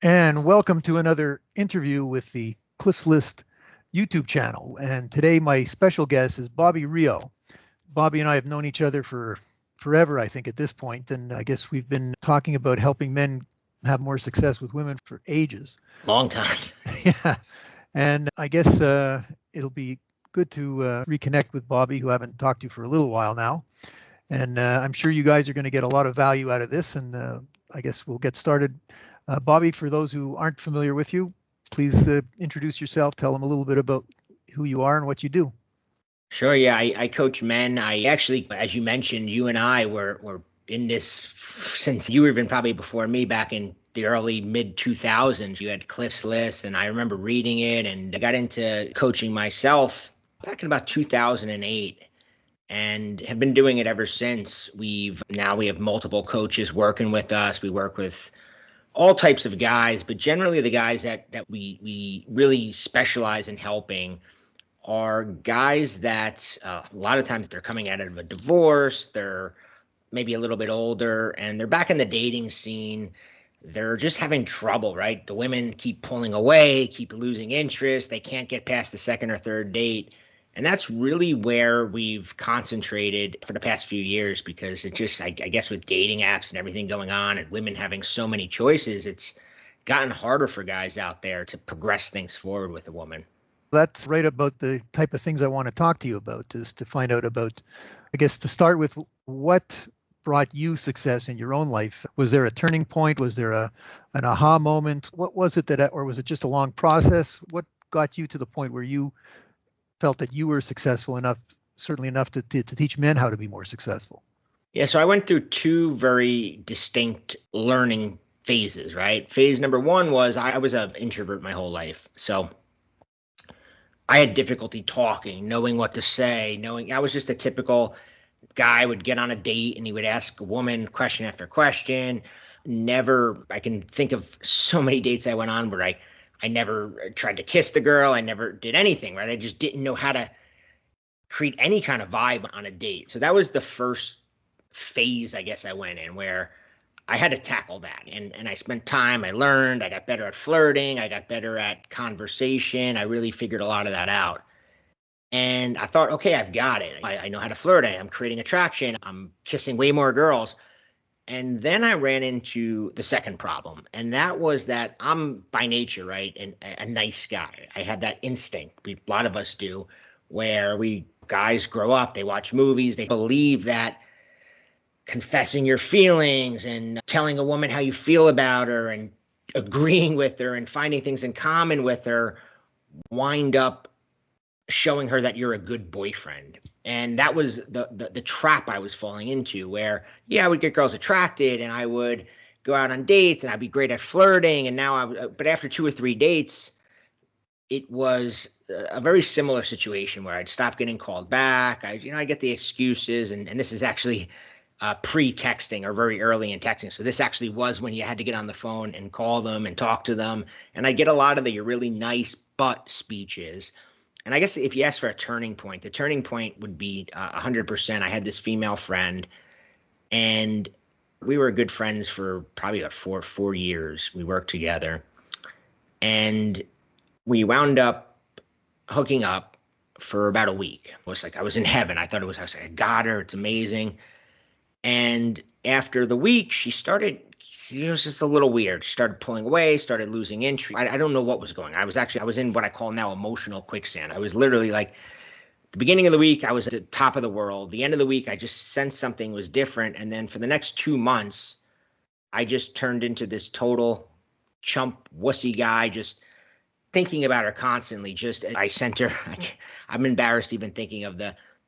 And welcome to another interview with the Cliffs List YouTube channel. And today, my special guest is Bobby Rio. Bobby and I have known each other for forever, I think, at this point. And I guess we've been talking about helping men have more success with women for ages. Long time. Yeah. And I guess it'll be good to reconnect with Bobby, who I haven't talked to for a little while now. And I'm sure you guys are going to get a lot of value out of this. And I guess we'll get started. Bobby, for those who aren't familiar with you, please introduce yourself. Tell them a little bit about who you are and what you do. Sure, yeah. I coach men. I actually, as you mentioned, you and I were in this since you were even probably before me back in the early mid 2000s. You had Cliff's List, and I remember reading it, and I got into coaching myself back in about 2008 and have been doing it ever since. We have multiple coaches working with us. We work with all types of guys, but generally the guys that we really specialize in helping are guys that a lot of times they're coming out of a divorce, they're maybe a little bit older, and they're back in the dating scene. They're just having trouble, right? The women keep pulling away, keep losing interest. They can't get past the second or third date. And that's really where we've concentrated for the past few years because it just, I guess, with dating apps and everything going on and women having so many choices, it's gotten harder for guys out there to progress things forward with a woman. That's right about the type of things I want to talk to you about, is to find out about, I guess, to start with, what brought you success in your own life? Was there a turning point? Was there an aha moment? What was it that, or was it just a long process? What got you to the point where you felt that you were successful enough, certainly enough to teach men how to be more successful? Yeah, so I went through two very distinct learning phases, right? Phase number one was I was an introvert my whole life. So I had difficulty talking, knowing what to say, knowing I was just a typical guy would get on a date and he would ask a woman question after question. Never, I can think of so many dates I went on where I never tried to kiss the girl. I never did anything, right? I just didn't know how to create any kind of vibe on a date. So that was the first phase, I guess, I went in where I had to tackle that. And I spent time, I learned, I got better at flirting, I got better at conversation. I really figured a lot of that out. And I thought, okay, I've got it. I know how to flirt. I'm creating attraction. I'm kissing way more girls. And then I ran into the second problem. And that was that I'm by nature, right? And a nice guy. I have that instinct. A lot of us do, where we guys grow up, they watch movies, they believe that confessing your feelings and telling a woman how you feel about her and agreeing with her and finding things in common with her wind up showing her that you're a good boyfriend. And that was the trap I was falling into where, yeah, I would get girls attracted and I would go out on dates and I'd be great at flirting. And now but after two or three dates, it was a very similar situation where I'd stop getting called back. I get the excuses. And this is actually pre-texting or very early in texting. So this actually was when you had to get on the phone and call them and talk to them. And I get a lot of the really nice but speeches. And I guess if you ask for a turning point, the turning point would be 100%. I had this female friend, and we were good friends for probably about four years. We worked together, and we wound up hooking up for about a week. It was like I was in heaven. I was like, I got her. It's amazing. And after the week, she was just a little weird. She started pulling away, started losing interest. I don't know what was going on. I was in what I call now emotional quicksand. I was literally like, the beginning of the week, I was at the top of the world. The end of the week, I just sensed something was different. And then for the next 2 months, I just turned into this total chump, wussy guy, just thinking about her constantly. I sent her, I'm embarrassed even thinking of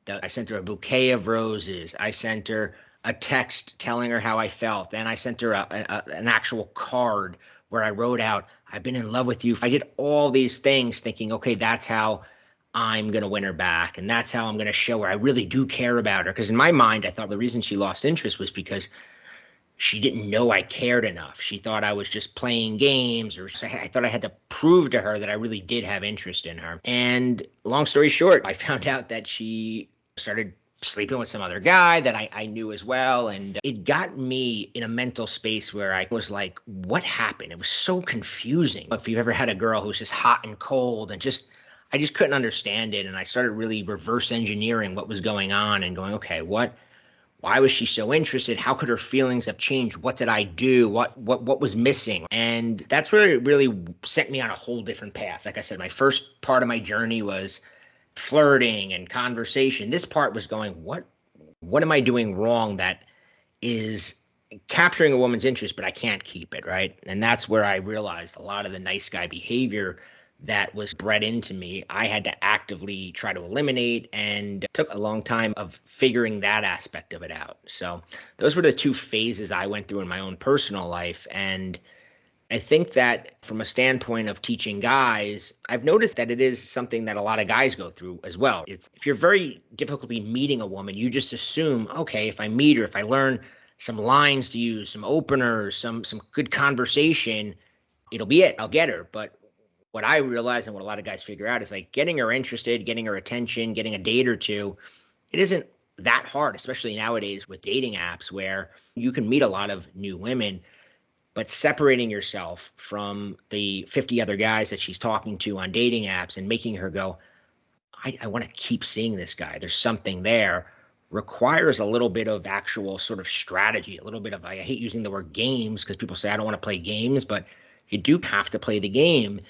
I sent her a bouquet of roses. I sent her a text telling her how I felt. Then I sent her an actual card where I wrote out, I've been in love with you. I did all these things thinking, okay, that's how I'm going to win her back. And that's how I'm going to show her I really do care about her. Because in my mind, I thought the reason she lost interest was because she didn't know I cared enough. She thought I was just playing games, or I thought I had to prove to her that I really did have interest in her. And long story short, I found out that she started sleeping with some other guy that I knew as well. And it got me in a mental space where I was like, what happened? It was so confusing. If you've ever had a girl who's just hot and cold and I just couldn't understand it. And I started really reverse engineering what was going on and going, okay, why was she so interested? How could her feelings have changed? What did I do? What was missing? And that's where it really sent me on a whole different path. Like I said, my first part of my journey was flirting and conversation. This part was going, what am I doing wrong that is capturing a woman's interest, but I can't keep it, right? And that's where I realized a lot of the nice guy behavior that was bred into me, I had to actively try to eliminate, and it took a long time of figuring that aspect of it out. So those were the two phases I went through in my own personal life. And I think that from a standpoint of teaching guys, I've noticed that it is something that a lot of guys go through as well. It's if you're very difficulty meeting a woman, you just assume, okay, if I meet her, if I learn some lines to use, some openers, some good conversation, it'll be it. I'll get her. But what I realize and what a lot of guys figure out is like getting her interested, getting her attention, getting a date or two, it isn't that hard, especially nowadays with dating apps where you can meet a lot of new women, but separating yourself from the 50 other guys that she's talking to on dating apps and making her go, I want to keep seeing this guy. There's something there, requires a little bit of actual sort of strategy, a little bit of, I hate using the word games because people say, I don't want to play games, but you do have to play the game.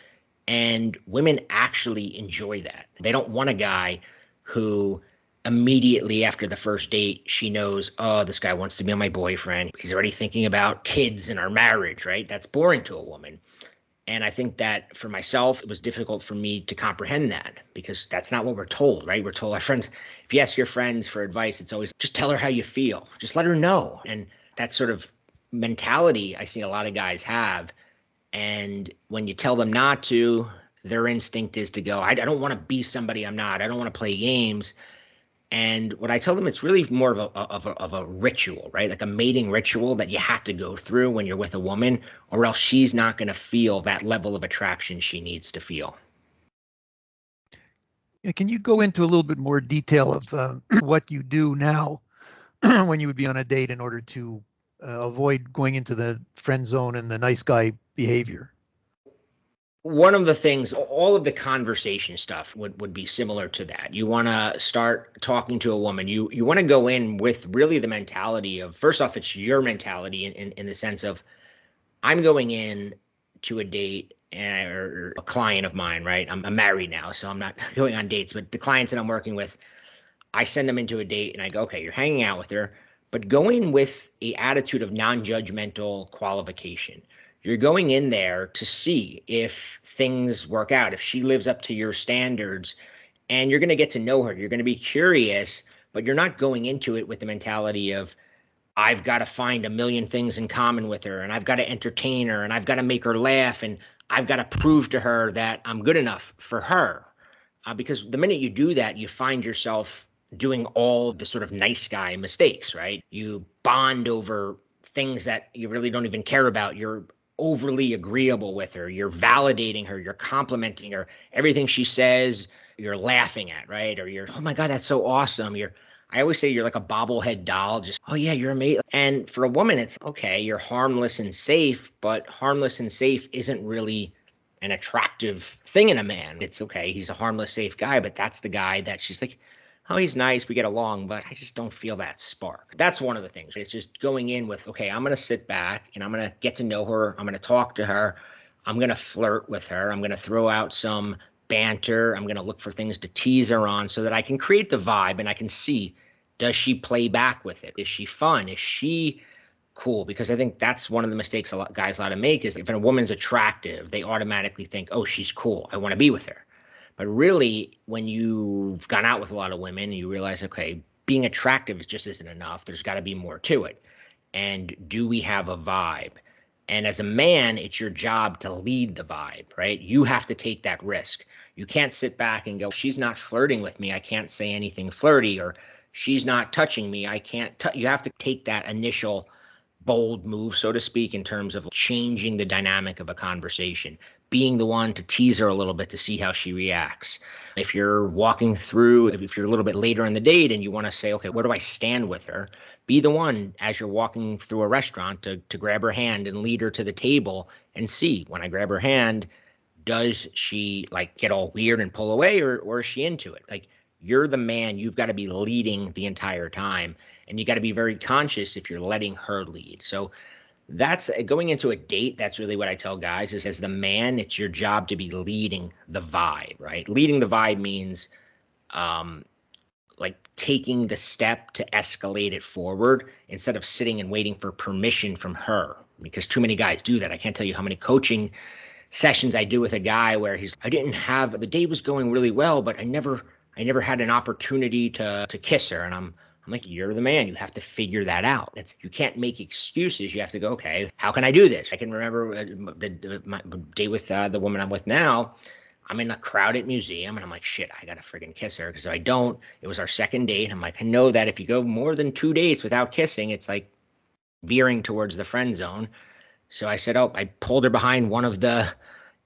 And women actually enjoy that. They don't want a guy who immediately after the first date, she knows, oh, this guy wants to be my boyfriend. He's already thinking about kids and our marriage, right? That's boring to a woman. And I think that for myself, it was difficult for me to comprehend that because that's not what we're told, right? We're told our friends, if you ask your friends for advice, it's always just tell her how you feel, just let her know. And that sort of mentality I see a lot of guys have. And when you tell them not to, their instinct is to go, I don't want to be somebody I'm not. I don't want to play games. And what I tell them, it's really more of a ritual, right? Like a mating ritual that you have to go through when you're with a woman, or else she's not going to feel that level of attraction she needs to feel. Can you go into a little bit more detail of what you do now when you would be on a date in order to avoid going into the friend zone and the nice guy behavior? One of the things, all of the conversation stuff would be similar to that. You want to start talking to a woman. You want to go in with really the mentality of, first off, it's your mentality in the sense of, I'm going in to a date or a client of mine, right? I'm married now, so I'm not going on dates, but the clients that I'm working with, I send them into a date and I go, okay, you're hanging out with her, but going with a attitude of non-judgmental qualification. You're going in there to see if things work out, if she lives up to your standards, and you're going to get to know her. You're going to be curious, but you're not going into it with the mentality of, I've got to find a million things in common with her, and I've got to entertain her, and I've got to make her laugh, and I've got to prove to her that I'm good enough for her. Because the minute you do that, you find yourself doing all the sort of nice guy mistakes, right? You bond over things that you really don't even care about. You're overly agreeable with her. You're validating her. You're complimenting her. Everything she says, you're laughing at, right? Or you're, oh my God, that's so awesome. I always say you're like a bobblehead doll, just, oh yeah, you're amazing. And for a woman, it's okay, you're harmless and safe, but harmless and safe isn't really an attractive thing in a man. It's okay, he's a harmless, safe guy, but that's the guy that she's like, oh, he's nice, we get along, but I just don't feel that spark. That's one of the things. It's just going in with, okay, I'm going to sit back and I'm going to get to know her. I'm going to talk to her. I'm going to flirt with her. I'm going to throw out some banter. I'm going to look for things to tease her on so that I can create the vibe and I can see, does she play back with it? Is she fun? Is she cool? Because I think that's one of the mistakes a lot guys a lot to make is if a woman's attractive, they automatically think, oh, she's cool, I want to be with her. But really, when you've gone out with a lot of women, you realize, okay, being attractive just isn't enough. There's got to be more to it. And do we have a vibe? And as a man, it's your job to lead the vibe, right? You have to take that risk. You can't sit back and go, she's not flirting with me, I can't say anything flirty, or she's not touching me, I can't. You have to take that initial bold move, so to speak, in terms of changing the dynamic of a conversation, being the one to tease her a little bit to see how she reacts. If you're walking through, if you're a little bit later in the date and you want to say, okay, where do I stand with her? Be the one as you're walking through a restaurant to grab her hand and lead her to the table and see, when I grab her hand, does she like get all weird and pull away, or is she into it? Like, you're the man, you've got to be leading the entire time, and you got to be very conscious if you're letting her lead. So that's going into a date. That's really what I tell guys is, as the man, it's your job to be leading the vibe, right? Leading the vibe means um, like taking the step to escalate it forward instead of sitting and waiting for permission from her, because too many guys do that. I can't tell you how many coaching sessions I do with a guy where I didn't have, the day was going really well, but I never had an opportunity to kiss her. And I'm like, you're the man. You have to figure that out. You can't make excuses. You have to go, okay, how can I do this? I can remember my date with the woman I'm with now. I'm in a crowded museum and I'm like, shit, I got to friggin' kiss her. Because if I don't, it was our second date. I'm like, I know that if you go more than 2 dates without kissing, it's like veering towards the friend zone. So I said, I pulled her behind one of the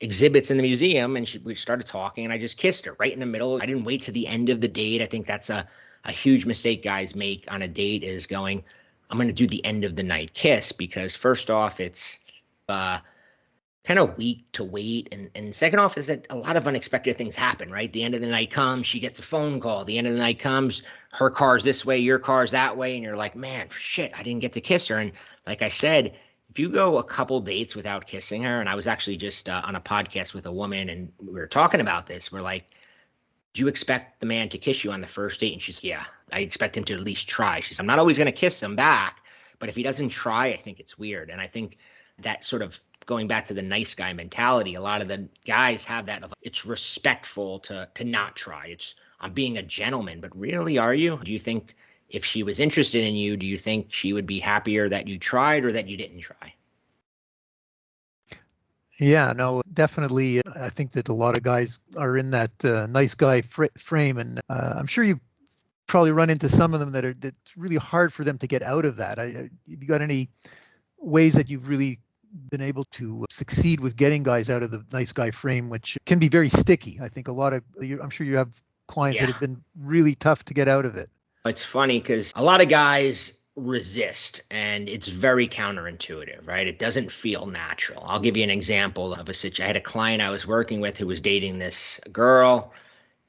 exhibits in the museum, and we started talking, and I just kissed her right in the middle. I didn't wait to the end of the date. I think that's a huge mistake guys make on a date, is going, I'm going to do the end of the night kiss, because first off, it's kind of weak to wait. And second off is that a lot of unexpected things happen, right? The end of the night comes, she gets a phone call. The end of the night comes, her car's this way, your car's that way. And you're like, man, shit, I didn't get to kiss her. And like I said, if you go a couple dates without kissing her, and I was actually just on a podcast with a woman and we were talking about this, we're like, do you expect the man to kiss you on the first date? And she's, yeah, I expect him to at least try. She's, I'm not always going to kiss him back, but if he doesn't try, I think it's weird. And I think that sort of going back to the nice guy mentality, a lot of the guys have that of, it's respectful to not try. It's, I'm being a gentleman, but really, are you? Do you think if she was interested in you, do you think she would be happier that you tried or that you didn't try? Yeah, no, definitely. I think that a lot of guys are in that nice guy frame, and I'm sure you probably run into some of them that's really hard for them to get out of that. Have you got any ways that you've really been able to succeed with getting guys out of the nice guy frame, which can be very sticky? I think I'm sure you have clients that have been really tough to get out of it. It's funny because a lot of guys resist, and it's very counterintuitive, right? It doesn't feel natural. I'll give you an example of a situation. I had a client I was working with who was dating this girl,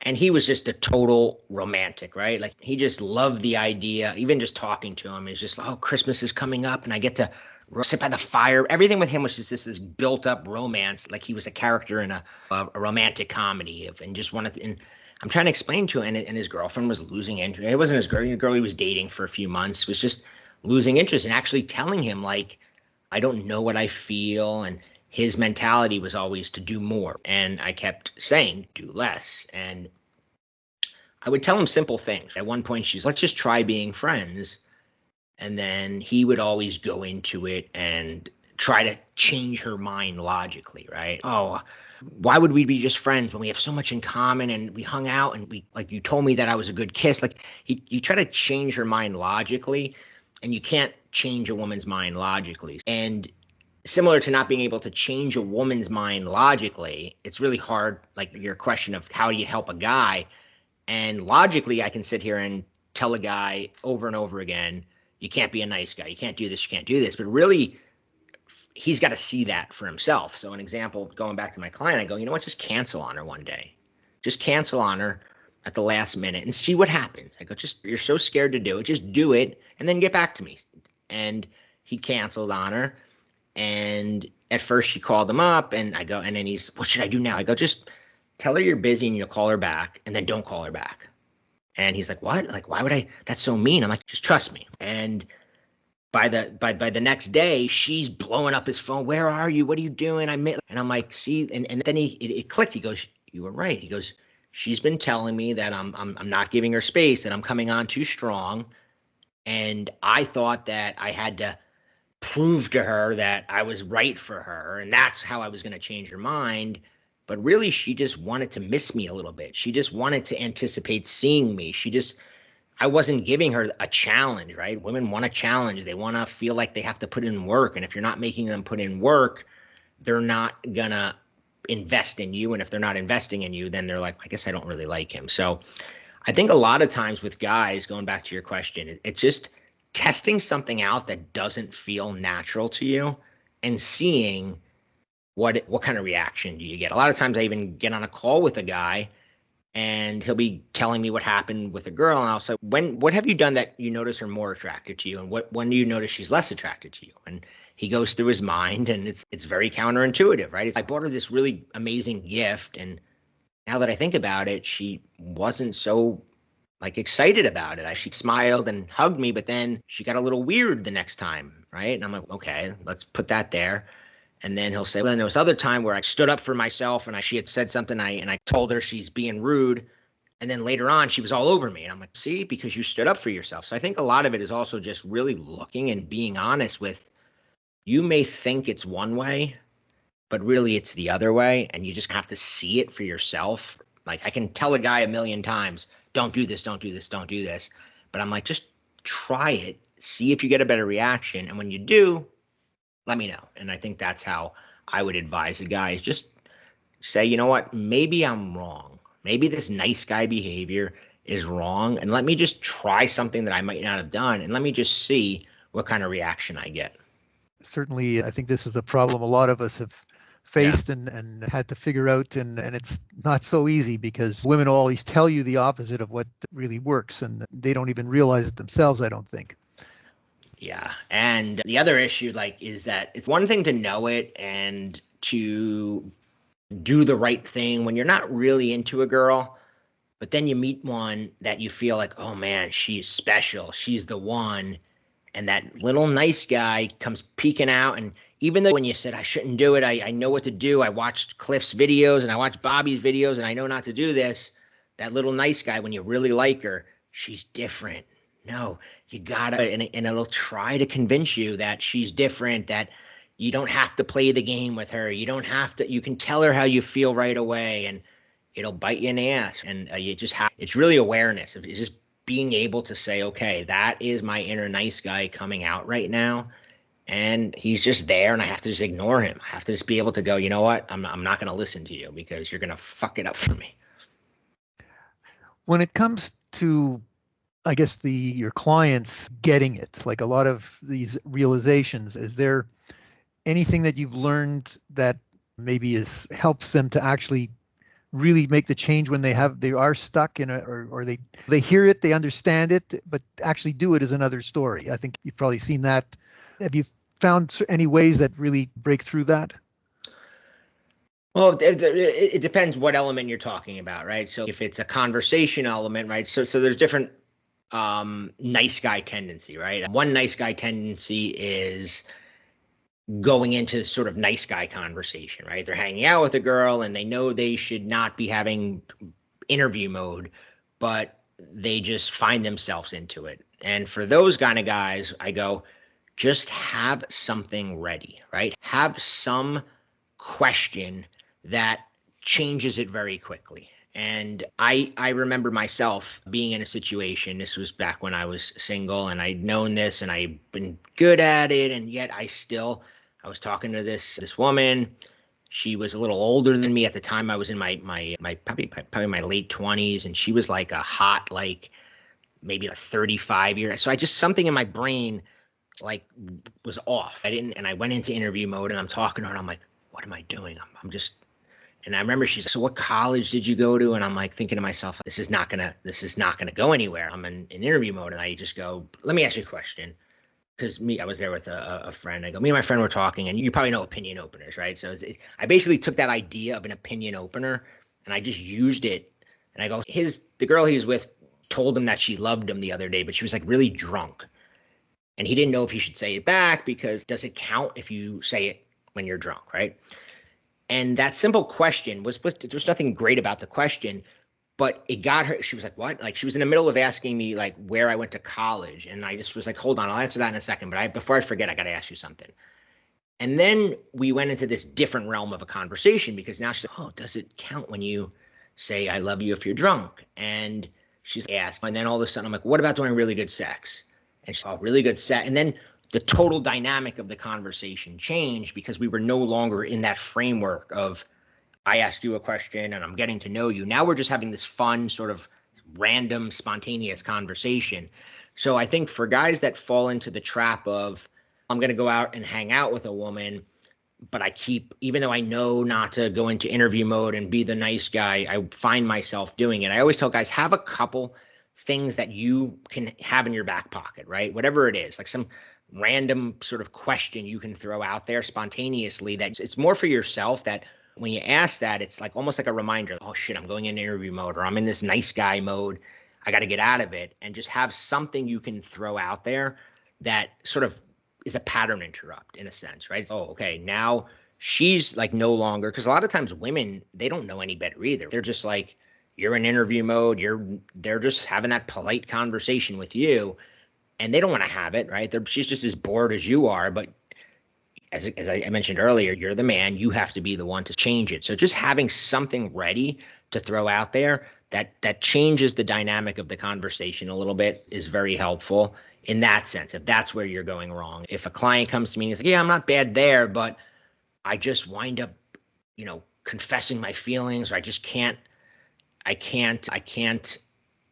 and he was just a total romantic, right? Like, he just loved the idea. Even just talking to him is just, oh, Christmas is coming up and I get to sit by the fire. Everything with him was just this built up romance, like he was a character in a romantic comedy and just wanted to, and I'm trying to explain to him, and his girlfriend was losing interest. It wasn't his girl. The girl he was dating for a few months was just losing interest, and actually telling him, like, I don't know what I feel. And his mentality was always to do more. And I kept saying, do less. And I would tell him simple things. At one point, she's, let's just try being friends. And then he would always go into it and try to change her mind logically, right? Oh, why would we be just friends when we have so much in common and we hung out and we, like, you told me that I was a good kiss. Like, you try to change her mind logically, and you can't change a woman's mind logically. And similar to not being able to change a woman's mind logically, it's really hard, like your question of how do you help a guy. And logically, I can sit here and tell a guy over and over again, you can't be a nice guy, you can't do this, you can't do this. But really, he's got to see that for himself. So an example, going back to my client, I go, you know what, just cancel on her one day. Just cancel on her at the last minute and see what happens. I go, just, you're so scared to do it, just do it and then get back to me. And he canceled on her. And at first she called him up, and I go, and then he's, what should I do now? I go, just tell her you're busy and you'll call her back, and then don't call her back. And he's like, what? Like, why would I? That's so mean. I'm like, just trust me. And by the next day, she's blowing up his phone. Where are you? What are you doing? And I'm like, see, and then it clicked. He goes, you were right. He goes, she's been telling me that I'm not giving her space, that I'm coming on too strong. And I thought that I had to prove to her that I was right for her, and that's how I was going to change her mind. But really, she just wanted to miss me a little bit. She just wanted to anticipate seeing me. She just I wasn't giving her a challenge, right? Women want a challenge. They want to feel like they have to put in work. And if you're not making them put in work, they're not going to invest in you. And if they're not investing in you, then they're like, I guess I don't really like him. So I think a lot of times with guys, going back to your question, it's just testing something out that doesn't feel natural to you and seeing what kind of reaction do you get. A lot of times I even get on a call with a guy and he'll be telling me what happened with a girl, and I'll say, what have you done that you notice her more attracted to you, and when do you notice she's less attracted to you? And he goes through his mind, and it's very counterintuitive, right? I bought her this really amazing gift, and now that I think about it, she wasn't so like excited about it. She smiled and hugged me, but then she got a little weird the next time, right? And I'm like, okay, let's put that there. And then he'll say, well, then there was other time where I stood up for myself and she had said something, and I told her she's being rude. And then later on, she was all over me. And I'm like, see, because you stood up for yourself. So I think a lot of it is also just really looking and being honest with, you may think it's one way, but really it's the other way. And you just have to see it for yourself. Like I can tell a guy a million times, don't do this, don't do this, don't do this. But I'm like, just try it, see if you get a better reaction. And when you do, let me know. And I think that's how I would advise a guy is just say, you know what, maybe I'm wrong. Maybe this nice guy behavior is wrong. And let me just try something that I might not have done. And let me just see what kind of reaction I get. Certainly, I think this is a problem a lot of us have faced and had to figure out. And it's not so easy because women always tell you the opposite of what really works. And they don't even realize it themselves, I don't think. Yeah. And the other issue, like, is that it's one thing to know it and to do the right thing when you're not really into a girl, but then you meet one that you feel like, oh man, she's special. She's the one. And that little nice guy comes peeking out. And even though when you said I shouldn't do it, I know what to do. I watched Cliff's videos and I watched Bobby's videos and I know not to do this. That little nice guy, when you really like her, she's different. No, you gotta, and it'll try to convince you that she's different, that you don't have to play the game with her. You don't have to, you can tell her how you feel right away and it'll bite you in the ass. And you just have, it's really awareness. It's just being able to say, okay, that is my inner nice guy coming out right now. And he's just there and I have to just ignore him. I have to just be able to go, you know what? I'm not going to listen to you because you're going to fuck it up for me. When it comes to, I guess, your clients getting it, like a lot of these realizations, is there anything that you've learned that maybe helps them to actually really make the change when they are stuck in or they hear it, they understand it, but actually do it is another story. I think you've probably seen that. Have you found any ways that really break through that? Well, it depends what element you're talking about, right? So if it's a conversation element, right? So there's different nice guy tendency, right? One nice guy tendency is going into sort of nice guy conversation, right? They're hanging out with a girl and they know they should not be having interview mode, but they just find themselves into it. And for those kind of guys, I go, just have something ready, right? Have some question that changes it very quickly. And I remember myself being in a situation, this was back when I was single and I'd known this and I'd been good at it. And yet I was talking to this woman. She was a little older than me at the time. I was in my probably my late 20s, and she was like a hot, like maybe like 35 years. So I just, something in my brain like was off. And I went into interview mode and I'm talking to her and I'm like, what am I doing? I'm just, and I remember she's like, so what college did you go to? And I'm like thinking to myself, this is not gonna go anywhere. I'm in interview mode and I just go, let me ask you a question. Because I was there with a friend. I go, me and my friend were talking, and you probably know opinion openers, right? So I basically took that idea of an opinion opener, and I just used it. And I go, the girl he was with told him that she loved him the other day, but she was like really drunk, and he didn't know if he should say it back because does it count if you say it when you're drunk, right? And that simple question was there's nothing great about the question, but it got her. She was like, what? Like she was in the middle of asking me like where I went to college. And I just was like, hold on, I'll answer that in a second. But before I forget, I got to ask you something. And then we went into this different realm of a conversation because now she's like, oh, does it count when you say I love you if you're drunk? And She's asked, and then all of a sudden I'm like, what about doing really good sex? And she's, oh, really good sex. And then the total dynamic of the conversation changed because we were no longer in that framework of I asked you a question and I'm getting to know you. Now we're just having this fun sort of random, spontaneous conversation. So I think for guys that fall into the trap of I'm going to go out and hang out with a woman, but I keep, even though I know not to go into interview mode and be the nice guy, I find myself doing it. I always tell guys, have a couple things that you can have in your back pocket, right? Whatever it is, like some random sort of question you can throw out there spontaneously that it's more for yourself that when you ask that, it's like almost like a reminder, oh shit, I'm going in interview mode or I'm in this nice guy mode. I got to get out of it and just have something you can throw out there that sort of is a pattern interrupt in a sense, right? Oh, okay, now she's like no longer, because a lot of times women, they don't know any better either. They're just like, you're in interview mode, they're just having that polite conversation with you and they don't want to have it, right? She's just as bored as you are, but as I mentioned earlier, you're the man, you have to be the one to change it. So just having something ready to throw out there that changes the dynamic of the conversation a little bit is very helpful in that sense, if that's where you're going wrong. If a client comes to me and is like, yeah, I'm not bad there, but I just wind up, confessing my feelings, or I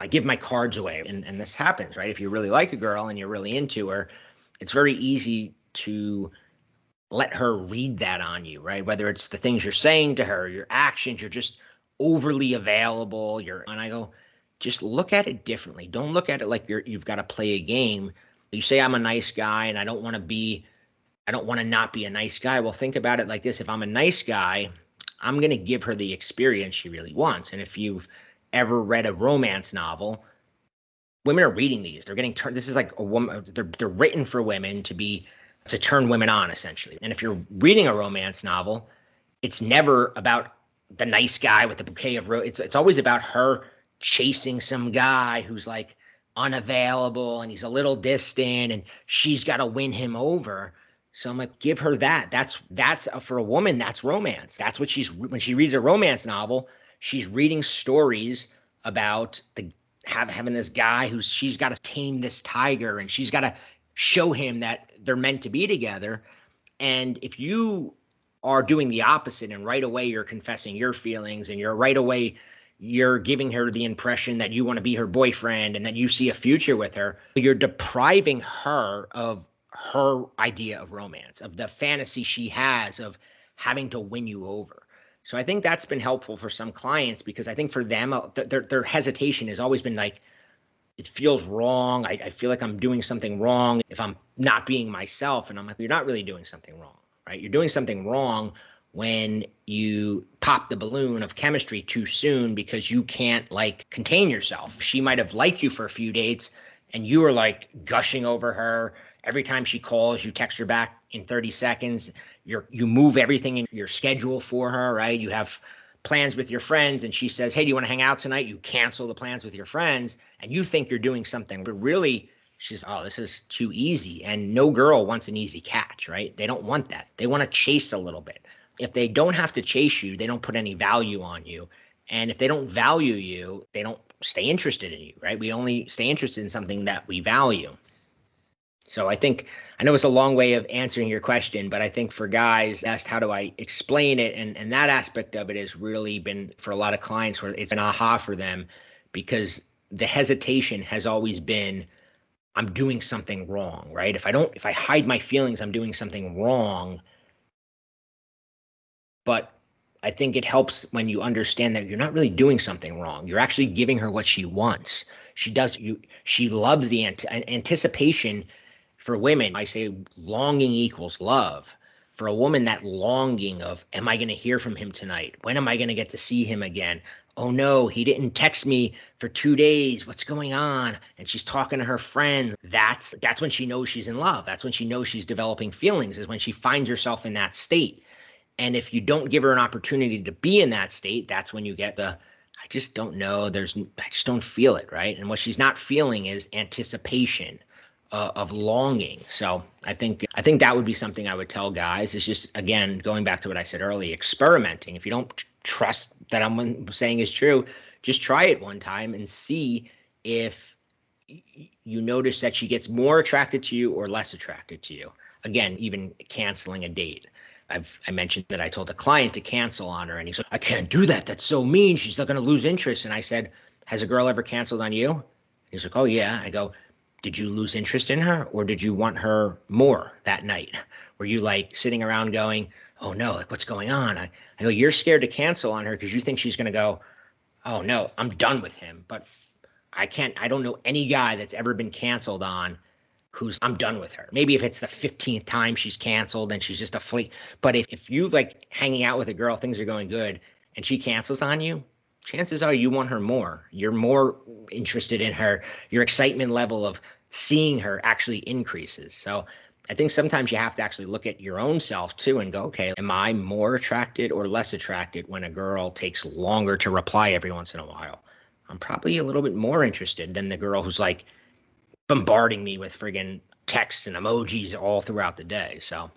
give my cards away. And this happens, right? If you really like a girl and you're really into her, it's very easy to let her read that on you, right? Whether it's the things you're saying to her, your actions, you're just overly available. And I go, just look at it differently. Don't look at it like you've got to play a game. You say I'm a nice guy and I don't want to not be a nice guy. Well, think about it like this. If I'm a nice guy, I'm going to give her the experience she really wants. And if you've ever read a romance novel, women are reading these. They're getting turned. This is like a woman. They're written for women to turn women on, essentially. And if you're reading a romance novel, it's never about the nice guy with the bouquet of roses. It's always about her chasing some guy who's like unavailable and he's a little distant and she's got to win him over. So I'm like, give her that. That's for a woman, that's romance. That's what when she reads a romance novel, she's reading stories about having this guy she's got to tame this tiger and she's got to show him that they're meant to be together. And if you are doing the opposite and right away you're confessing your feelings and you're giving her the impression that you want to be her boyfriend and that you see a future with her, you're depriving her of her idea of romance, of the fantasy she has of having to win you over. So I think that's been helpful for some clients because I think for them, their hesitation has always been like, it feels wrong. I feel like I'm doing something wrong if I'm not being myself. And I'm like, you're not really doing something wrong, right? You're doing something wrong when you pop the balloon of chemistry too soon because you can't like contain yourself. She might have liked you for a few dates and you were like gushing over her. Every time she calls, you text her back in 30 seconds. You move everything in your schedule for her, right? You have plans with your friends and she says, hey, do you want to hang out tonight? You cancel the plans with your friends and you think you're doing something, but really she's, oh, this is too easy. And no girl wants an easy catch, right? They don't want that. They want to chase a little bit. If they don't have to chase you, they don't put any value on you. And if they don't value you, they don't stay interested in you, right? We only stay interested in something that we value. So I know it's a long way of answering your question, but I think for guys asked, how do I explain it? And that aspect of it has really been for a lot of clients where it's an aha for them because the hesitation has always been, I'm doing something wrong, right? If I hide my feelings, I'm doing something wrong. But I think it helps when you understand that you're not really doing something wrong. You're actually giving her what she wants. She loves the anticipation. For women, I say longing equals love. For a woman, that longing of, am I going to hear from him tonight? When am I going to get to see him again? Oh no, he didn't text me for 2 days. What's going on? And she's talking to her friends. That's when she knows she's in love. That's when she knows she's developing feelings, is when she finds herself in that state. And if you don't give her an opportunity to be in that state, that's when you get I just don't know. I just don't feel it, right? And what she's not feeling is anticipation of longing. So I think that would be something I would tell guys is just, again, going back to what I said earlier, experimenting. If you don't trust that I'm saying is true, just try it one time and see if you notice that she gets more attracted to you or less attracted to you. Again, even canceling a date. I mentioned that I told a client to cancel on her, and he said, I can't do that. That's so mean. She's not going to lose interest. And I said, has a girl ever canceled on you? He's like, oh, yeah. I go, did you lose interest in her, or did you want her more that night? Were you like sitting around going, oh, no, like what's going on? I go, you're scared to cancel on her because you think she's going to go, oh, no, I'm done with him. But I don't know any guy that's ever been canceled on who's I'm done with her. Maybe if it's the 15th time she's canceled and she's just a flake. But if you like hanging out with a girl, things are going good, and she cancels on you, chances are you want her more. You're more interested in her. Your excitement level of seeing her actually increases. So I think sometimes you have to actually look at your own self too and go, okay, am I more attracted or less attracted when a girl takes longer to reply every once in a while? I'm probably a little bit more interested than the girl who's like bombarding me with friggin' texts and emojis all throughout the day. So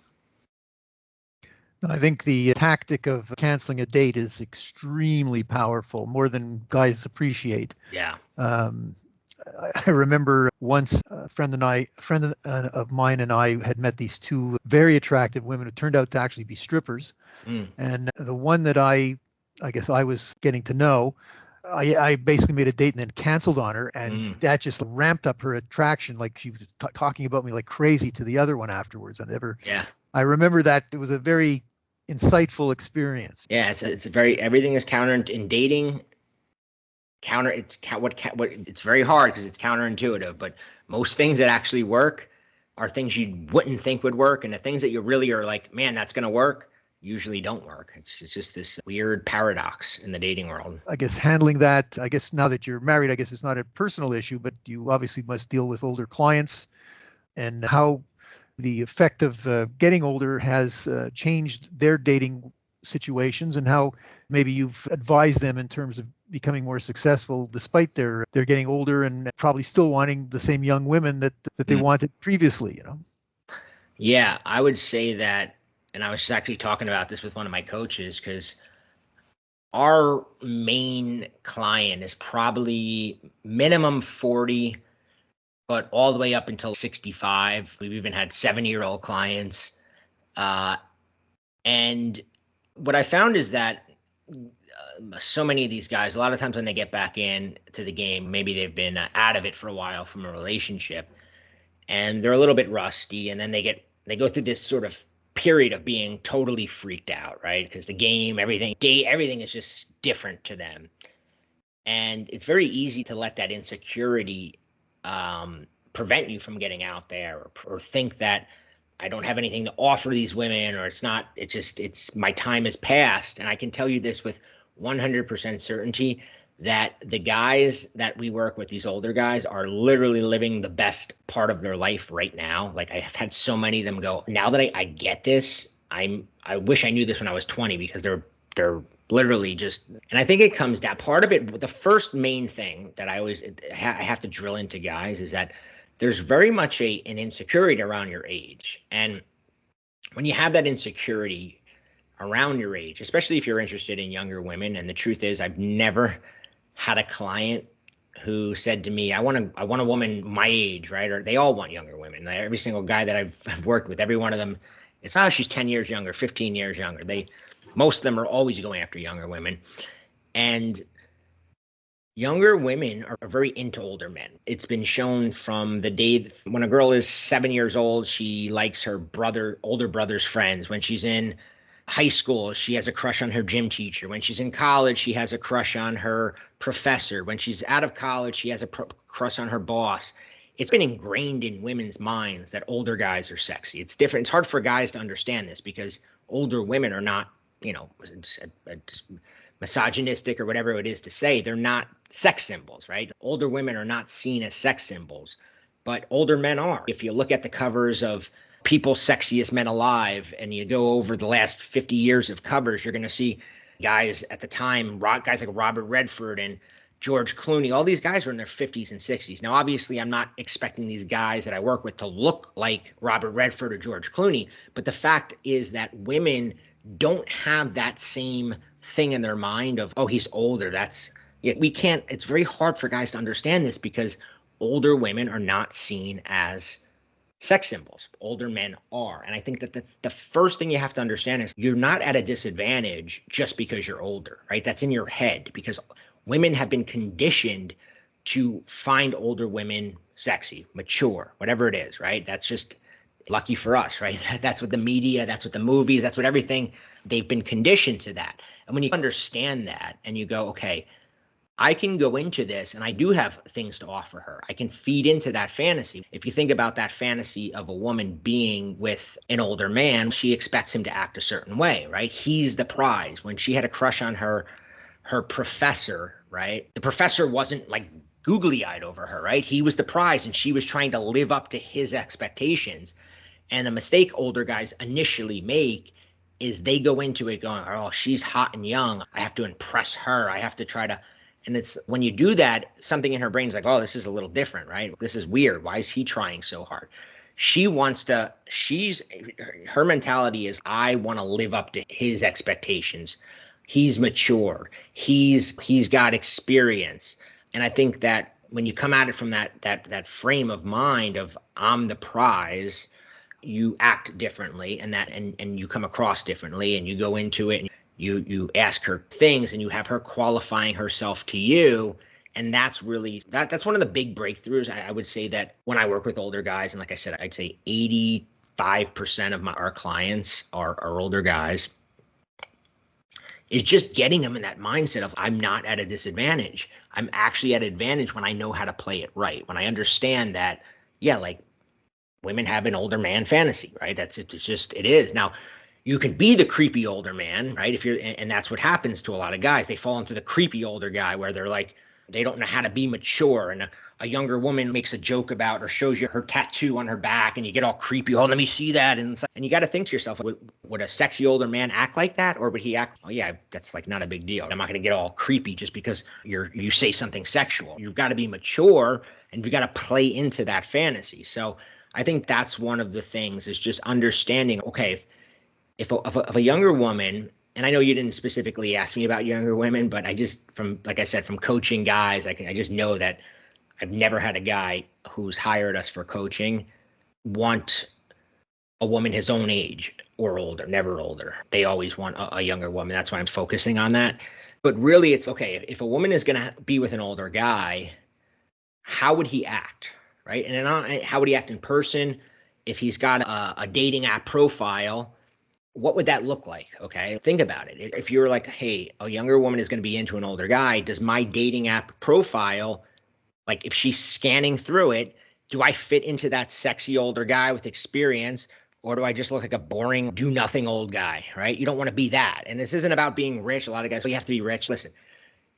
I think the tactic of canceling a date is extremely powerful, more than guys appreciate. yeah. I remember once a friend of mine and I had met these two very attractive women who turned out to actually be strippers. And the one that I guess I was getting to know, I basically made a date and then canceled on her, and that just ramped up her attraction. Like she was talking about me like crazy to the other one afterwards. I remember that it was a very insightful experience. Yeah, it's very everything is counter in dating. It's very hard because it's counterintuitive, but most things that actually work are things you wouldn't think would work, and the things that you really are like, man, that's going to work, usually don't work. It's just this weird paradox in the dating world. I guess handling that, I guess now that you're married, I guess it's not a personal issue, but you obviously must deal with older clients, and how the effect of getting older has changed their dating situations, and how maybe you've advised them in terms of becoming more successful despite they're getting older and probably still wanting the same young women that they wanted previously, you know? Yeah, I would say that, and I was just actually talking about this with one of my coaches, because our main client is probably minimum 40, but all the way up until 65. We've even had 7-year-old clients. And what I found is that so many of these guys, a lot of times when they get back in to the game, maybe they've been out of it for a while from a relationship, and they're a little bit rusty, and then they go through this sort of period of being totally freaked out, right? Because the game, everything is just different to them, and it's very easy to let that insecurity prevent you from getting out there, or think that I don't have anything to offer these women, or it's my time has passed. And I can tell you this with 100% certainty, that the guys that we work with, these older guys, are literally living the best part of their life right now. Like I have had so many of them go, now that I get this, I wish I knew this when I was 20, because they're literally just, and I think it comes down, part of it, the first main thing that I always have to drill into guys is that there's very much an insecurity around your age. And when you have that insecurity around your age, especially if you're interested in younger women, and the truth is I've never had a client who said to me, I want a woman my age, right? Or they all want younger women. Every single guy that I've worked with, every one of them, it's not she's 10 years younger, 15 years younger. Most of them are always going after younger women. And younger women are very into older men. It's been shown from the day when a girl is 7 years old, she likes her older brother's friends. When she's in high school, she has a crush on her gym teacher. When she's in college, she has a crush on her professor. When she's out of college, she has a crush on her boss. It's been ingrained in women's minds that older guys are sexy. It's different. It's hard for guys to understand this, because older women are not, it's misogynistic or whatever it is to say, they're not sex symbols, right? Older women are not seen as sex symbols, but older men are. If you look at the covers of People's Sexiest Men Alive, and you go over the last 50 years of covers, you're going to see guys at the time, guys like Robert Redford and George Clooney. All these guys are in their 50s and 60s. Now, obviously, I'm not expecting these guys that I work with to look like Robert Redford or George Clooney, but the fact is that women don't have that same thing in their mind of, oh, he's older, that's Yeah, we can't, it's very hard for guys to understand this because older women are not seen as sex symbols. Older men are. And I think that the first thing you have to understand is you're not at a disadvantage just because you're older, right? That's in your head because women have been conditioned to find older women sexy, mature, whatever it is, right? That's just lucky for us, right? That's what the media, that's what the movies, that's what everything, they've been conditioned to that. And when you understand that and you go, okay, I can go into this and I do have things to offer her. I can feed into that fantasy. If you think about that fantasy of a woman being with an older man, she expects him to act a certain way, right? He's the prize. When she had a crush on her professor, right? The professor wasn't like googly eyed over her, right? He was the prize and she was trying to live up to his expectations. And a mistake older guys initially make is they go into it going, oh, she's hot and young. I have to impress her. I have to try to. And it's when you do that, something in her brain's like, oh, this is a little different, right? This is weird. Why is he trying so hard? She wants to, her mentality is, I want to live up to his expectations. He's matured. He's got experience. And I think that when you come at it from that frame of mind of I'm the prize, you act differently and you come across differently and you go into it and you ask her things and you have her qualifying herself to you. And that's really that's one of the big breakthroughs. I would say that when I work with older guys, and like I said, I'd say 85% of our clients are older guys, is just getting them in that mindset of I'm not at a disadvantage. I'm actually at advantage when I know how to play it right. When I understand that, yeah, like women have an older man fantasy, right? That's it. It's just, it is. Now, you can be the creepy older man, right? If you're, and that's what happens to a lot of guys. They fall into the creepy older guy where they're like, they don't know how to be mature. And a younger woman makes a joke about or shows you her tattoo on her back and you get all creepy. Oh, let me see that. And you got to think to yourself, would a sexy older man act like that? Or would he act, oh yeah, that's like not a big deal. I'm not going to get all creepy just because you say something sexual. You've got to be mature and you've got to play into that fantasy. So I think that's one of the things is just understanding, okay, if a younger woman, and I know you didn't specifically ask me about younger women, but I just, from, like I said, from coaching guys, I just know that I've never had a guy who's hired us for coaching want a woman his own age or older, never older. They always want a younger woman. That's why I'm focusing on that. But really, it's okay. If a woman is going to be with an older guy, how would he act, right? And then how would he act in person? If he's got a dating app profile, what would that look like? Okay, think about it. If you're like, hey, a younger woman is going to be into an older guy, does my dating app profile, like if she's scanning through it, do I fit into that sexy older guy with experience? Or do I just look like a boring, do nothing old guy, right? You don't want to be that. And this isn't about being rich. A lot of guys, well, you have to be rich. Listen,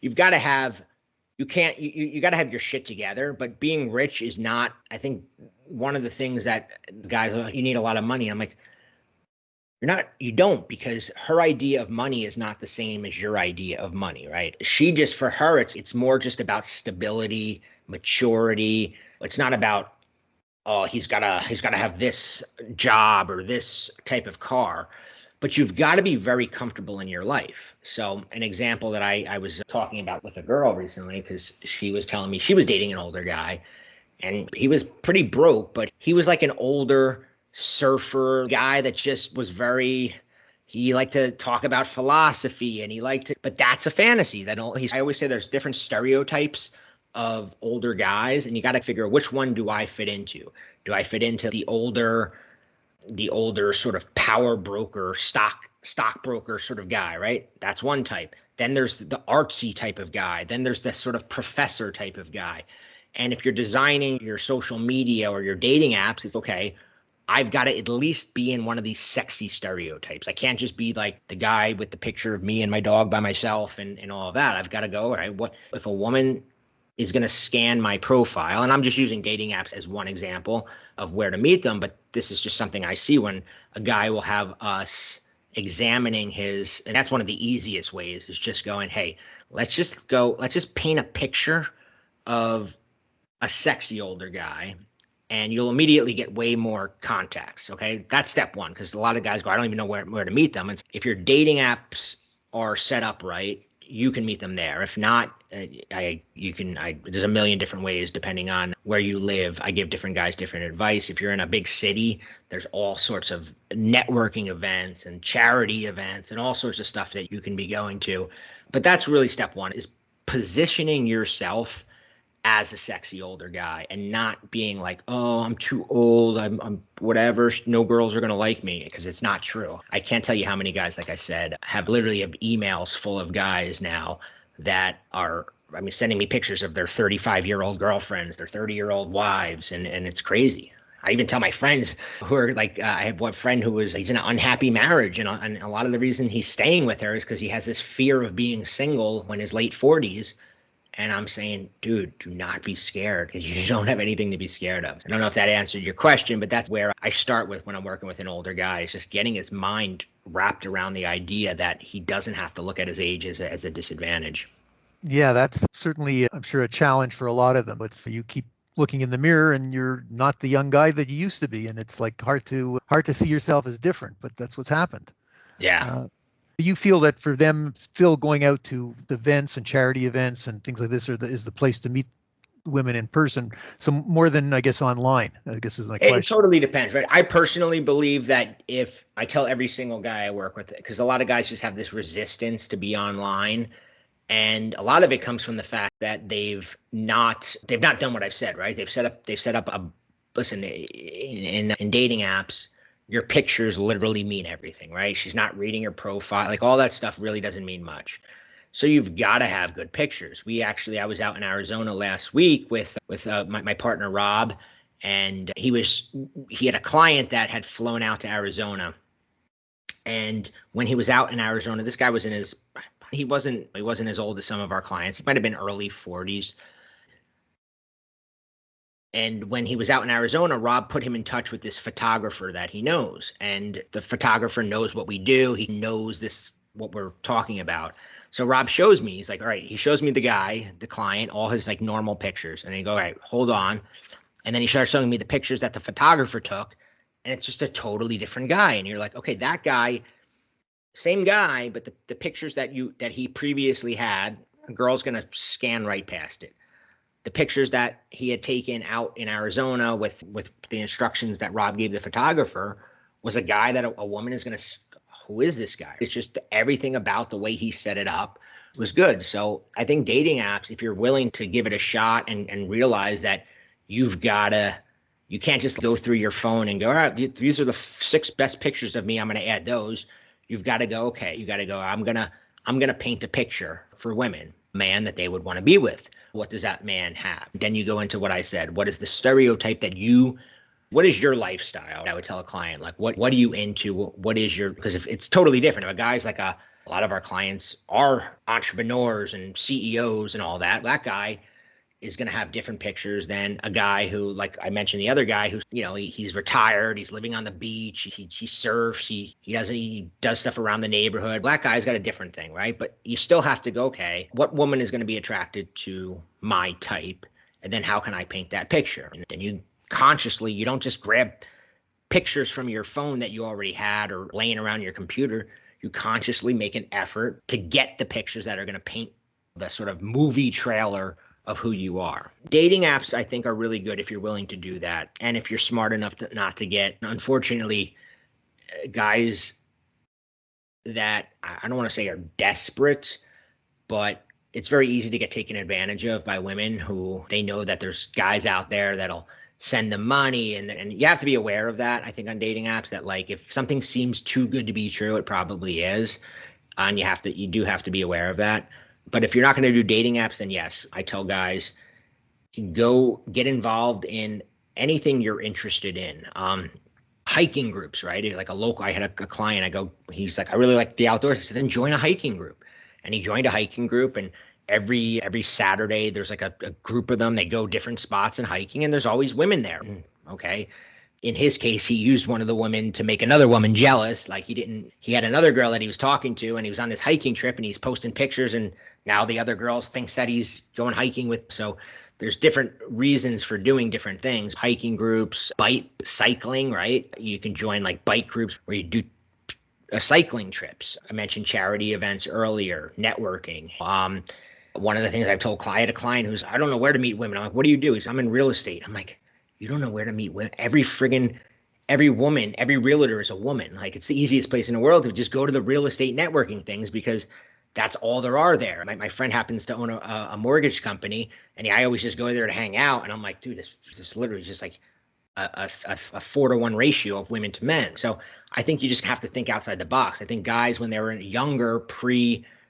you've got to have you can't you got to have your shit together, but being rich is not, I think, one of the things that guys, you need a lot of money. I'm like, you don't, because her idea of money is not the same as your idea of money, right? She just, for her, it's more just about stability, maturity. It's not about, oh, he's gotta have this job or this type of car, but you've got to be very comfortable in your life. So an example that I was talking about with a girl recently, because she was telling me she was dating an older guy and he was pretty broke, but he was like an older surfer guy that just was very, he liked to talk about philosophy and he liked to, but that's a fantasy that I always say there's different stereotypes of older guys and you got to figure which one do I fit into? Do I fit into the older sort of power broker, stockbroker sort of guy, right? That's one type. Then there's the artsy type of guy. Then there's the sort of professor type of guy. And if you're designing your social media or your dating apps, it's okay, I've got to at least be in one of these sexy stereotypes. I can't just be like the guy with the picture of me and my dog by myself and all of that. I've got to go, all right, what if a woman is going to scan my profile? And I'm just using dating apps as one example of where to meet them. But this is just something I see when a guy will have us examining his, and that's one of the easiest ways is just going, hey, let's just paint a picture of a sexy older guy and you'll immediately get way more contacts. Okay. That's step one. Cause a lot of guys go, I don't even know where to meet them. And if your dating apps are set up right, you can meet them there. If not, there's a million different ways depending on where you live. I give different guys different advice. If you're in a big city, there's all sorts of networking events and charity events and all sorts of stuff that you can be going to. But that's really step one, is positioning yourself as a sexy older guy and not being like, oh, I'm too old, I'm whatever, no girls are going to like me, because it's not true. I can't tell you how many guys, like I said, have emails full of guys now that are, sending me pictures of their 35-year-old girlfriends, their 30-year-old wives, and it's crazy. I even tell my friends who are like, I have one friend he's in an unhappy marriage, and a lot of the reason he's staying with her is because he has this fear of being single when his late 40s. And I'm saying, dude, do not be scared, because you don't have anything to be scared of. I don't know if that answered your question, but that's where I start with when I'm working with an older guy, is just getting his mind wrapped around the idea that he doesn't have to look at his age as a disadvantage. Yeah, that's certainly, I'm sure, a challenge for a lot of them. But you keep looking in the mirror and you're not the young guy that you used to be, and it's like hard to see yourself as different. But that's what's happened. Yeah. You feel that for them, still going out to events and charity events and things like this is the place to meet women in person. So more than, I guess, online, I guess, is my It question. totally depends, right? I personally believe that if I tell every single guy I work with, because a lot of guys just have this resistance to be online. And a lot of it comes from the fact that they've not done what I've said, right? They've set up listen, in dating apps, your pictures literally mean everything, right? She's not reading your profile. Like, all that stuff really doesn't mean much. So you've got to have good pictures. I was out in Arizona last week with my partner, Rob, and he had a client that had flown out to Arizona. And when he was out in Arizona, this guy was he wasn't as old as some of our clients. He might have been early 40s. And when he was out in Arizona, Rob put him in touch with this photographer that he knows. And the photographer knows what we do. He knows what we're talking about. So Rob shows me, he's like, all right, he shows me the client, all his like normal pictures. And I go, all right, hold on. And then he starts showing me the pictures that the photographer took. And it's just a totally different guy. And you're like, okay, that guy, same guy, but the pictures that he previously had, a girl's gonna scan right past it. The pictures that he had taken out in Arizona with the instructions that Rob gave the photographer was a guy that a woman is gonna, who is this guy? It's just everything about the way he set it up was good. So I think dating apps, if you're willing to give it a shot and realize that you can't just go through your phone and go, all right, these are the 6 best pictures of me, I'm gonna add those. You've got to go, okay, I'm gonna paint a picture for women, man that they would want to be with. What does that man have? Then you go into what I said. What is the stereotype what is your lifestyle? I would tell a client, like, what are you into? What is because if it's totally different. If a guy's like a lot of our clients are entrepreneurs and CEOs and all that, that guy is going to have different pictures than a guy who, like I mentioned, the other guy who's, he's retired, he's living on the beach, he surfs, he does stuff around the neighborhood. Black guy's got a different thing, right? But you still have to go, okay, what woman is going to be attracted to my type? And then how can I paint that picture? And then you don't just grab pictures from your phone that you already had or laying around your computer. You consciously make an effort to get the pictures that are going to paint the sort of movie trailer of who you are. Dating apps, I think, are really good if you're willing to do that. And if you're smart enough not to get, unfortunately, guys that I don't want to say are desperate, but it's very easy to get taken advantage of by women who they know that there's guys out there that'll send them money. And you have to be aware of that, I think, on dating apps, that like if something seems too good to be true, it probably is. And you do have to be aware of that. But if you're not going to do dating apps, then yes, I tell guys, go get involved in anything you're interested in. Hiking groups, right? Like I had a client, he's like, I really like the outdoors. I said, then join a hiking group. And he joined a hiking group, and every Saturday there's like a group of them. They go different spots and hiking, and there's always women there. Okay. In his case, he used one of the women to make another woman jealous. Like he had another girl that he was talking to, and he was on this hiking trip, and he's posting pictures, and now the other girls thinks that he's going hiking with. So there's different reasons for doing different things. Hiking groups, cycling, right? You can join like bike groups where you do cycling trips. I mentioned charity events earlier, networking. One of the things I've told I had a client who's, I don't know where to meet women. I'm like, what do you do? He's, I'm in real estate. I'm like, you don't know where to meet women? Every woman, every realtor is a woman. Like, it's the easiest place in the world to just go to the real estate networking things because that's all there are there. My friend happens to own a mortgage company, and I always just go there to hang out. And I'm like, dude, this literally is just like a 4-to-1 ratio of women to men. So I think you just have to think outside the box. I think guys, when they were younger,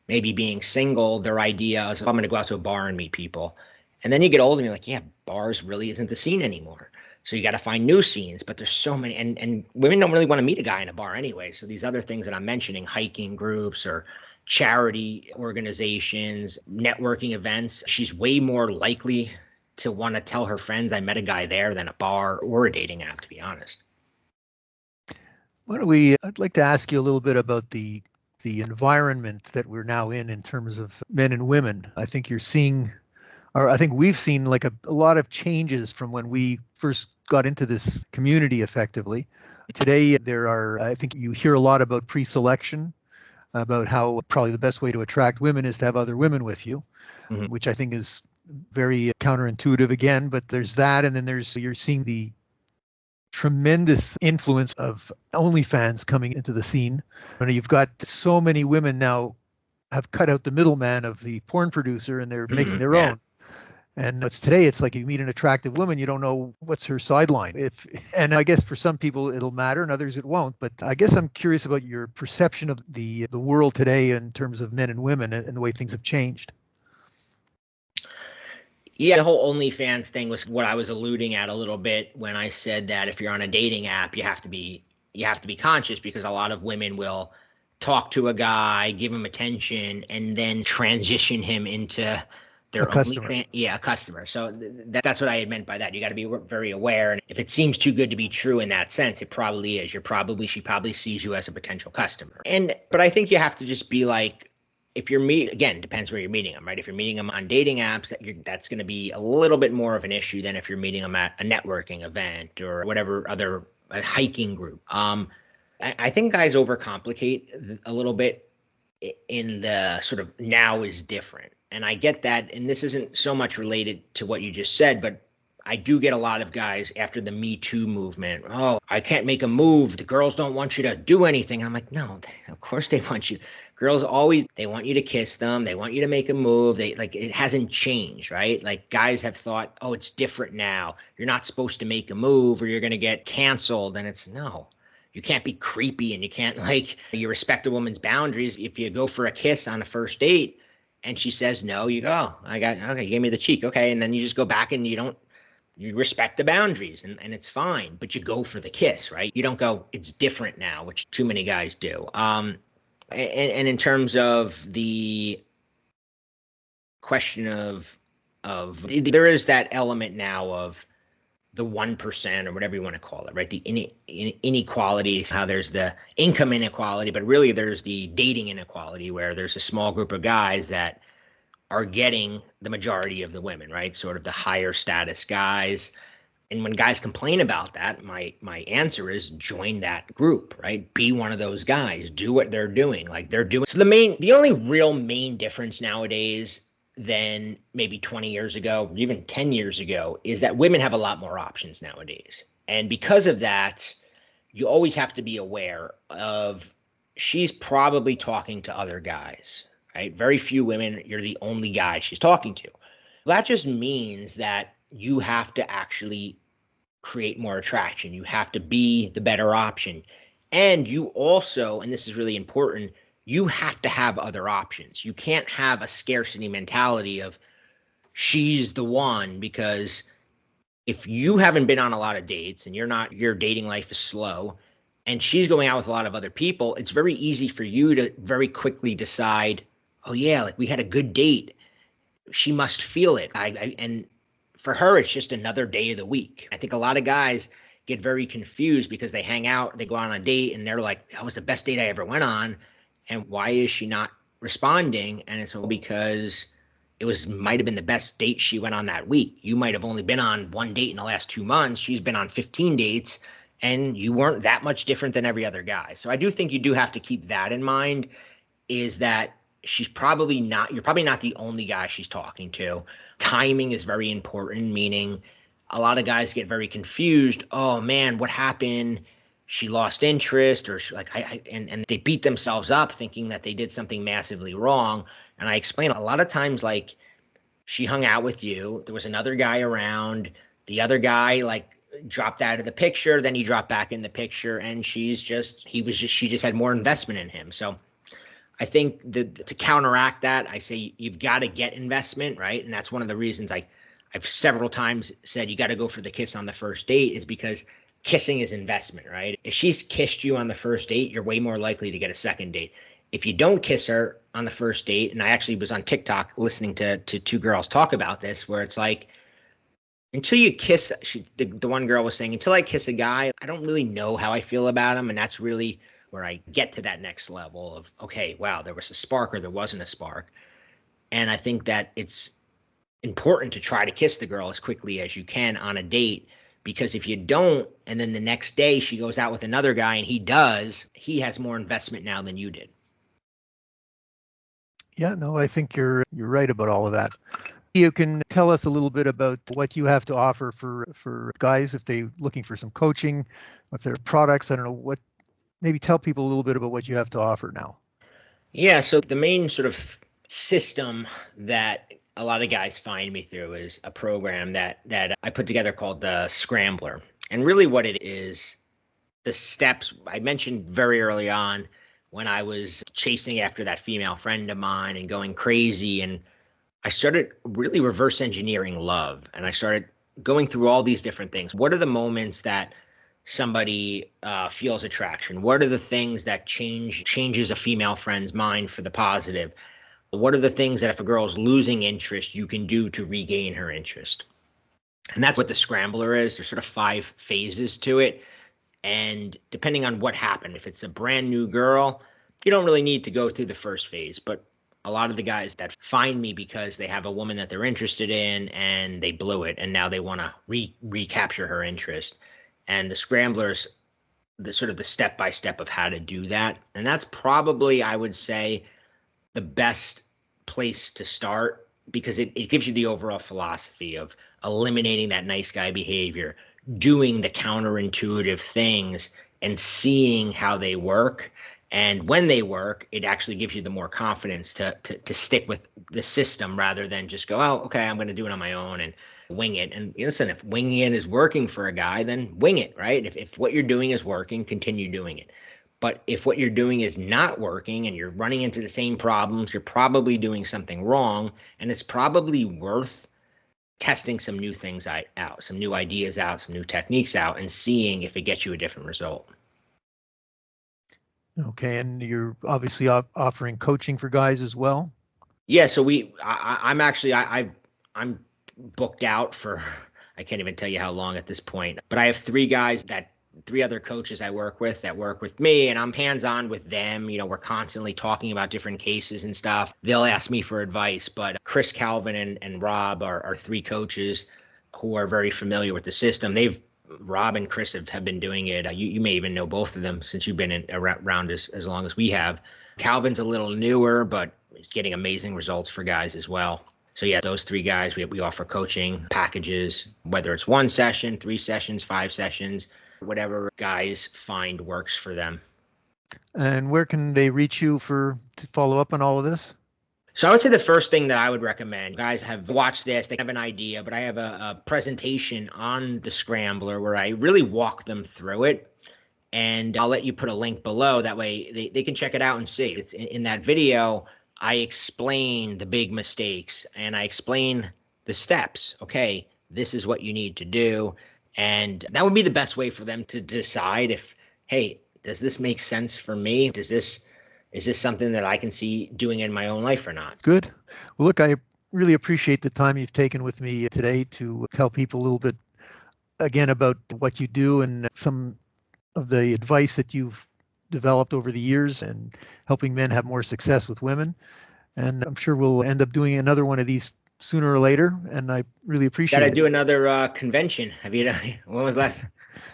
maybe being single, their idea is, I'm going to go out to a bar and meet people. And then you get older and you're like, yeah, bars really isn't the scene anymore. So you got to find new scenes, but there's so many, and women don't really want to meet a guy in a bar anyway. So these other things that I'm mentioning, hiking groups or charity organizations, networking events, she's way more likely to want to tell her friends I met a guy there than a bar or a dating app, to be honest. I'd like to ask you a little bit about the environment that we're now in terms of men and women. I think you're seeing, or I think we've seen like a lot of changes from when we first got into this community effectively. Today, I think you hear a lot about pre-selection, about how probably the best way to attract women is to have other women with you, which I think is very counterintuitive again, but there's that. And then you're seeing the tremendous influence of OnlyFans coming into the scene. And you've got so many women now have cut out the middleman of the porn producer and they're making their own. And it's like you meet an attractive woman, you don't know what's her sideline. And I guess for some people it'll matter and others it won't. But I guess I'm curious about your perception of the world today in terms of men and women and the way things have changed. Yeah, the whole OnlyFans thing was what I was alluding at a little bit when I said that if you're on a dating app, you have to be conscious because a lot of women will talk to a guy, give him attention, and then transition him into their customer. A customer. So that's what I had meant by that. You got to be very aware. And if it seems too good to be true in that sense, it probably is. She probably sees you as a potential customer. But I think you have to just be like, if you're again, depends where you're meeting them, right? If you're meeting them on dating apps, that's going to be a little bit more of an issue than if you're meeting them at a networking event or whatever other hiking group. I think guys overcomplicate a little bit in the sort of now is different. And I get that. And this isn't so much related to what you just said, but I do get a lot of guys after the Me Too movement. Oh, I can't make a move. The girls don't want you to do anything. I'm like, no, of course they want you. Girls they want you to kiss them. They want you to make a move. It hasn't changed, right? Like guys have thought, oh, it's different now. You're not supposed to make a move or you're going to get canceled. And it's no. You can't be creepy and you can't you respect a woman's boundaries. If you go for a kiss on a first date and she says no, you go, okay, you gave me the cheek. Okay. And then you just go back and you respect the boundaries and it's fine, but you go for the kiss, right? You don't go, it's different now, which too many guys do. And in terms of the question of there is that element now of the 1% or whatever you want to call it, right? The inequality, how there's the income inequality, but really there's the dating inequality where there's a small group of guys that are getting the majority of the women, right? Sort of the higher status guys. And when guys complain about that, my answer is join that group, right? Be one of those guys. Do what they're doing. Like they're doing. So the only real main difference nowadays than maybe 20 years ago, or even 10 years ago, is that women have a lot more options nowadays. And because of that, you always have to be aware of she's probably talking to other guys, right? Very few women, you're the only guy she's talking to. That just means that you have to actually create more attraction. You have to be the better option. And you also, and this is really important, you have to have other options. You can't have a scarcity mentality of she's the one, because if you haven't been on a lot of dates and your dating life is slow and she's going out with a lot of other people, it's very easy for you to very quickly decide, oh yeah, like we had a good date. She must feel it. And for her, it's just another day of the week. I think a lot of guys get very confused because they hang out, they go on a date and they're like, that was the best date I ever went on. And why is she not responding? And it's because might have been the best date she went on that week. You might have only been on one date in the last 2 months. She's been on 15 dates and you weren't that much different than every other guy. So I do think you do have to keep that in mind, is that you're probably not the only guy she's talking to. Timing is very important, meaning a lot of guys get very confused. Oh man, what happened? She lost interest, or and they beat themselves up thinking that they did something massively wrong. And I explain a lot of times, like, she hung out with you, there was another guy around, the other guy like dropped out of the picture, then he dropped back in the picture, and she just had more investment in him. So I think that to counteract that, I say you've got to get investment, right? And that's one of the reasons I've several times said you got to go for the kiss on the first date, is because kissing is investment, right? If she's kissed you on the first date, you're way more likely to get a second date. If you don't kiss her on the first date, and I actually was on TikTok listening to two girls talk about this, where it's like, until you kiss, the one girl was saying, until I kiss a guy, I don't really know how I feel about him. And that's really where I get to that next level of, okay, wow, there was a spark or there wasn't a spark. And I think that it's important to try to kiss the girl as quickly as you can on a date, because if you don't, and then the next day she goes out with another guy and he has more investment now than you did. Yeah, no, I think you're right about all of that. You can tell us a little bit about what you have to offer for guys if they're looking for some coaching, if there are products. I don't know what. Maybe tell people a little bit about what you have to offer now. Yeah, so the main sort of system that a lot of guys find me through is a program that I put together called the Scrambler. And really what it is, the steps I mentioned very early on when I was chasing after that female friend of mine and going crazy, and I started really reverse engineering love, and I started going through all these different things. What are the moments that somebody feels attraction? What are the things that changes a female friend's mind for the positive? What are the things that if a girl's losing interest, you can do to regain her interest? And that's what the Scrambler is. There's sort of 5 phases to it. And depending on what happened, if it's a brand new girl, you don't really need to go through the first phase. But a lot of the guys that find me because they have a woman that they're interested in and they blew it, and now they want to recapture her interest. And the Scramblers, the sort of the step-by-step of how to do that. And that's probably, I would say, the best place to start, because it gives you the overall philosophy of eliminating that nice guy behavior, doing the counterintuitive things and seeing how they work. And when they work, it actually gives you the more confidence to stick with the system rather than just go, oh, okay, I'm going to do it on my own and wing it. And listen, if winging it is working for a guy, then wing it, right? If what you're doing is working, continue doing it. But if what you're doing is not working and you're running into the same problems, you're probably doing something wrong, and it's probably worth testing some new things out, some new ideas out, some new techniques out, and seeing if it gets you a different result. Okay, and you're obviously offering coaching for guys as well. Yeah, so I'm booked out for, I can't even tell you how long at this point, but I have 3 other coaches I work with that work with me, and I'm hands-on with them. You know, we're constantly talking about different cases and stuff. They'll ask me for advice, but Chris, Calvin, and Rob are 3 coaches who are very familiar with the system. Rob and Chris have been doing it. You may even know both of them since you've been around as long as we have. Calvin's a little newer, but he's getting amazing results for guys as well. So yeah, those 3 guys, we offer coaching packages, whether it's 1 session, 3 sessions, 5 sessions, whatever guys find works for them. And where can they reach you to follow up on all of this? So I would say the first thing that I would recommend, guys have watched this, they have an idea, but I have a presentation on the Scrambler where I really walk them through it. And I'll let you put a link below. That way they can check it out and see. It's in that video, I explain the big mistakes and I explain the steps. Okay, this is what you need to do. And that would be the best way for them to decide if, hey, does this make sense for me? Is this something that I can see doing in my own life or not? Good. Well, look, I really appreciate the time you've taken with me today to tell people a little bit again about what you do and some of the advice that you've developed over the years and helping men have more success with women. And I'm sure we'll end up doing another one of these sooner or later. And I really appreciate it. Got to do another convention. Have you done? When was last?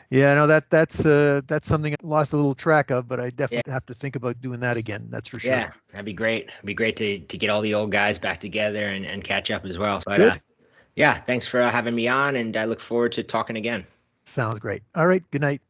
Yeah, no, that's something I lost a little track of, but I Yeah. definitely have to think about doing that again. That's for sure. Yeah, that'd be great. It'd be great to get all the old guys back together and catch up as well. But Good. yeah, thanks for having me on, and I look forward to talking again. Sounds great. All right. Good night.